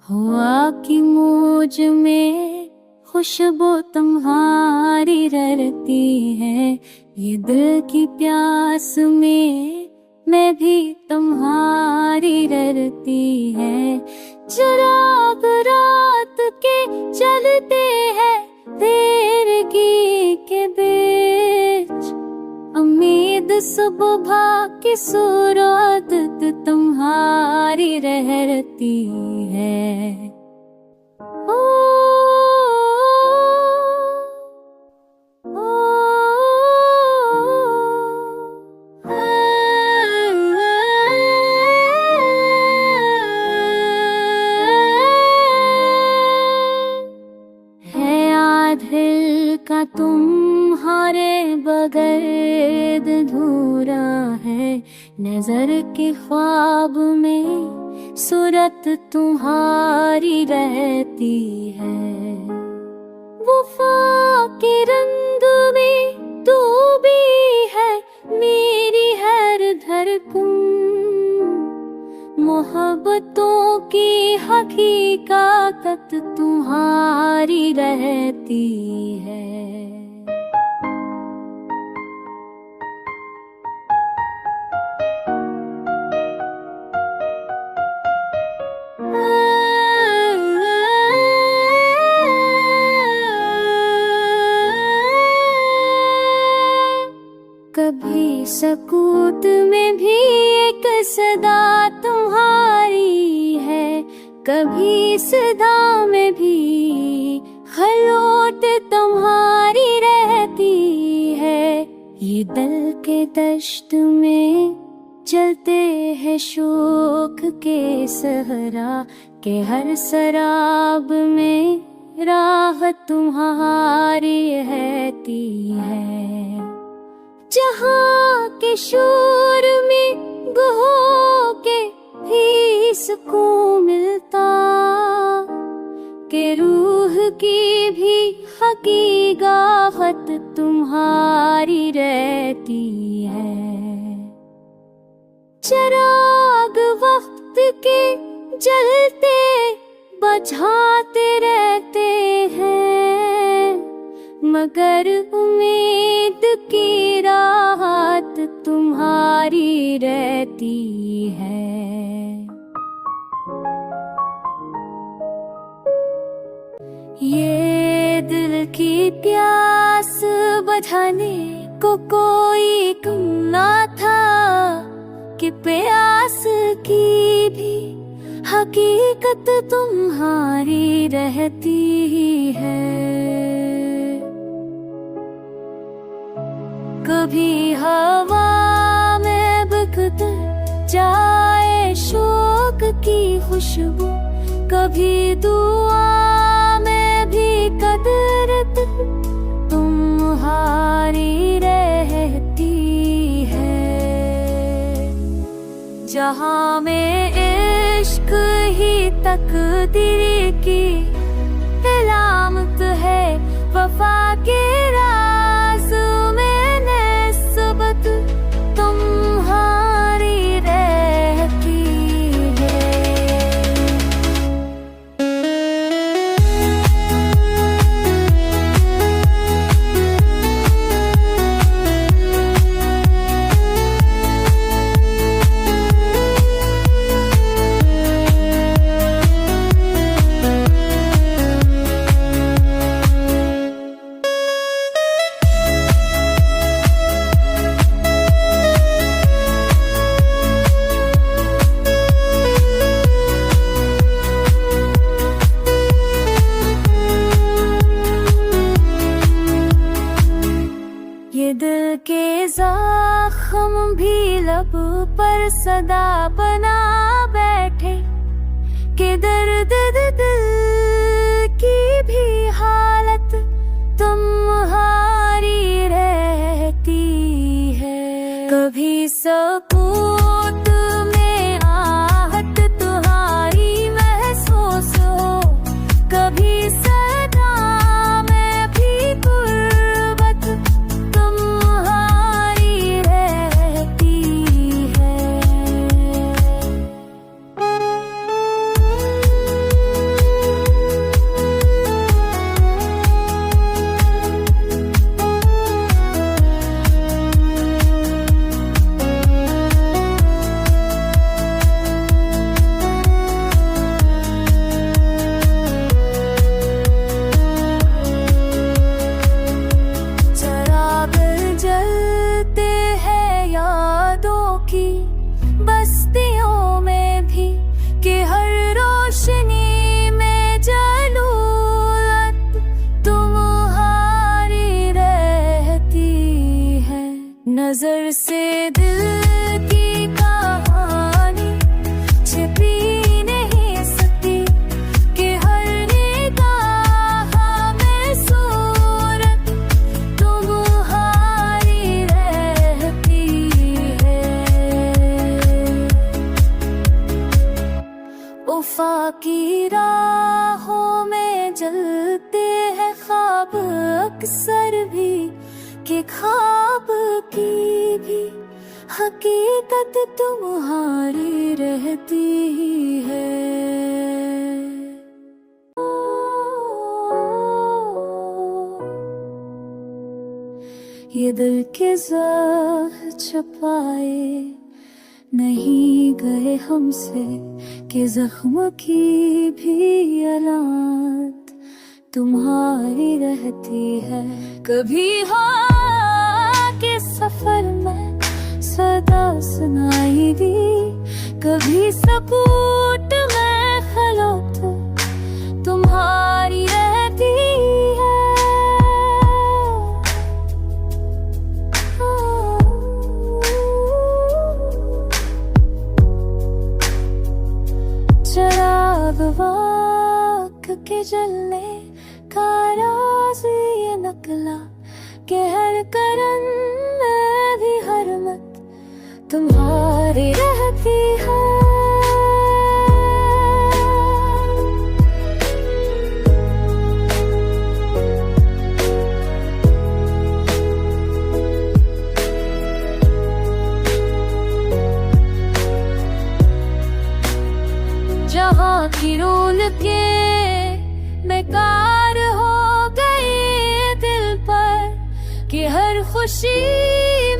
हुआ कि मुझ में खुशबू तुम्हारी ररती है, ये दिल की प्यास में मैं भी तुम्हारी ररती है। चिराग रात के जलते हैं तेरगी के बीच, उम्मीद सुबह की सूरत तुम्हारी रहती है। ओ, ओ, है आधिल का तुम्हारे बगैर अधूरा है, नजर के ख्वाब में सूरत तुम्हारी रहती है। वफा के रंग में तू भी है मेरी हर धड़कन, मोहब्बतों की हकीकत तुम्हारी रहती है। कभी सकूत में भी एक सदा तुम्हारी है, कभी सदा में भी खलोट तुम्हारी रहती है। ये दिल के दश्त में चलते हैं शोक के सहरा, के हर शराब में राह तुम्हारी रहती है। जहाँ के शोर में गहो के भी सुकून मिलता, के रूह की भी हकीकत तुम्हारी रहती है। चिराग वक्त के जलते बुझाते रहते हैं, मगर उम्मीद की राहत तुम्हारी रहती है। ये दिल की प्यास बुझाने को कोई कम ना था, कि प्यास की भी हकीकत तुम्हारी रहती है। कभी हवा में बिखर जाए शोक की खुशबू, कभी दुआ में भी कदरत तुम्हारी रहती है। जहाँ में इश्क ही तकदीर की अलामत है, वफा के राज में निस्बत तुम्हारी रहती है। ये दिल के ज़ख्म भी लब पर सदा बना बैठे, के दर्द दिल की भी हालत तुम्हारी रहती है। कभी सकूत में आहट तुम्हारी महसूस हो, कभी सदा में भी गुर्बत तुम्हारी रहती है। तुम्हारी राहों में जलते हैं ख्वाब अक्सर भी, कि ख्वाब की भी हकीकत तुम्हारी रहती ही है। ये दिल के ज़ख्म छुपाए नहीं गए हमसे, कि जख्म की भी अलामत तुम्हारी रहती है। कभी हाँ के सफर में सदा सुनाई दी, कभी सकूत में खलोत तुम्हारी रहती है। चिराग वक्त के जलने का राज ये नकला, कि हर करम में भी हरमत तुम्हारी रहती है। जहाँ की रोल के बेकार हो गई दिल पर, कि हर खुशी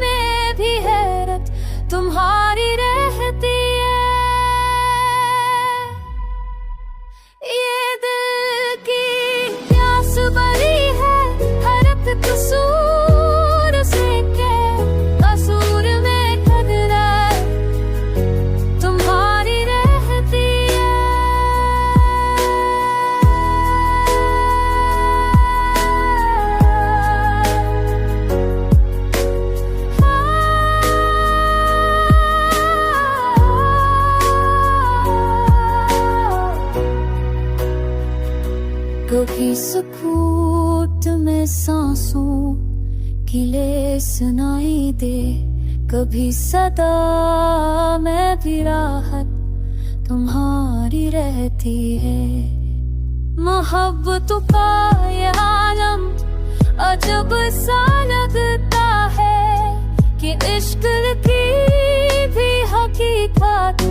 में भी हैरत तुम्हारी रहती है। ये दिल की प्यास भरी है हर एक कसूर से, के कसूर में कदर तुम्हारी रहती है। कभी सुकूत में सांसों की ले सुनाई दे, कभी सदा में भी राहत तुम्हारी रहती है। मोहब्बत का ये आलम अजब सा लगता है, कि इश्क की भी हकीकत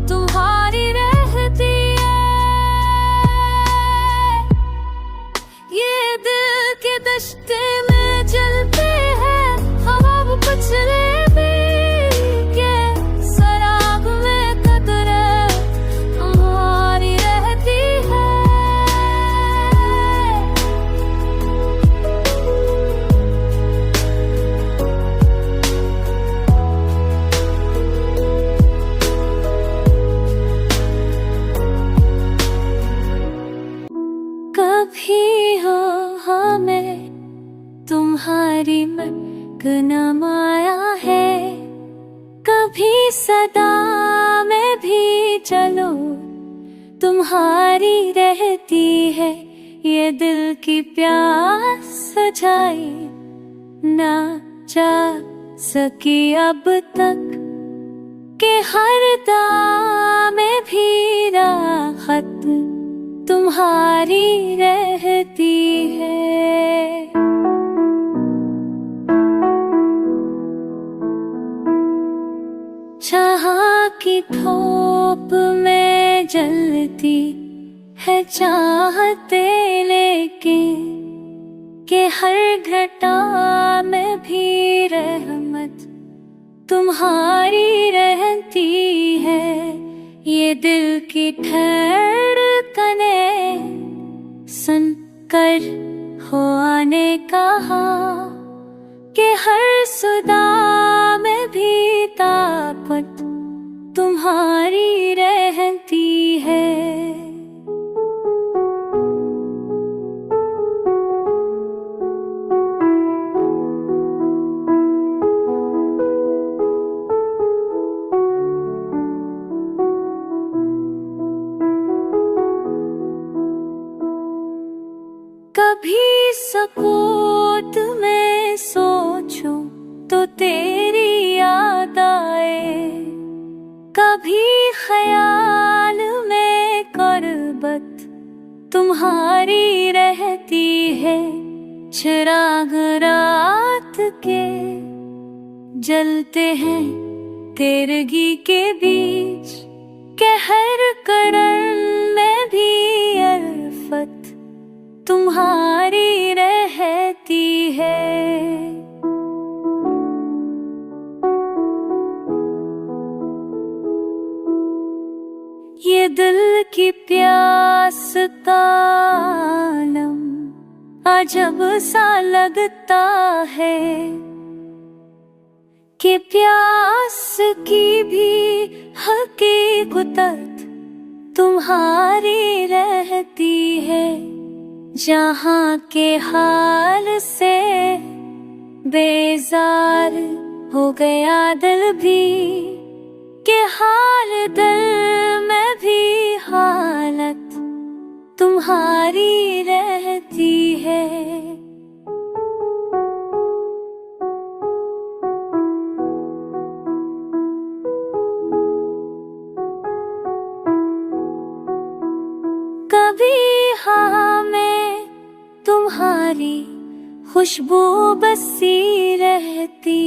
तुम्हारी रहती है। ये दिल के दश्ते में जलते हैं ख्वाब पछले भी, के सराग में कदर तुम्हारी रहती है। कभी हो हमें तुम्हारी मगन माया है, कभी सदा में भी चलो तुम्हारी रहती है। ये दिल की प्यास सजाई ना जा सकी अब तक, के हर दाम में भी राहत तुम्हारी रहती है। जहाँ की धूप में जलती है चाहते, लेकिन के हर घटा में भी रहमत तुम्हारी रहती है। ये दिल की धड़कने सुन कर हो आने कहा, कि हर सुदा में भी ताकत तुम्हारी रहती है। कभी सकूत में सोचूं तो तेरी याद आए, कभी ख्याल में कुर्बानी मोहब्बत तुम्हारी रहती है। चिराग रात के जलते हैं तेरगी के बीच, कहर करन में भी अल्फत तुम्हारी रहती है। ये दिल की प्यास का आलम अजब सा लगता है कि प्यास की भी हकीकत तुम्हारी रहती है। जहाँ के हाल से बेजार हो गया दिल भी, के हाल दिल में भी हालत तुम्हारी रहती है। कभी हाँ में तुम्हारी खुशबू बसी रहती,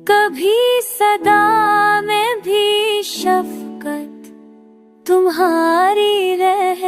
कभी सदा में भी शफकत तुम्हारी रहती।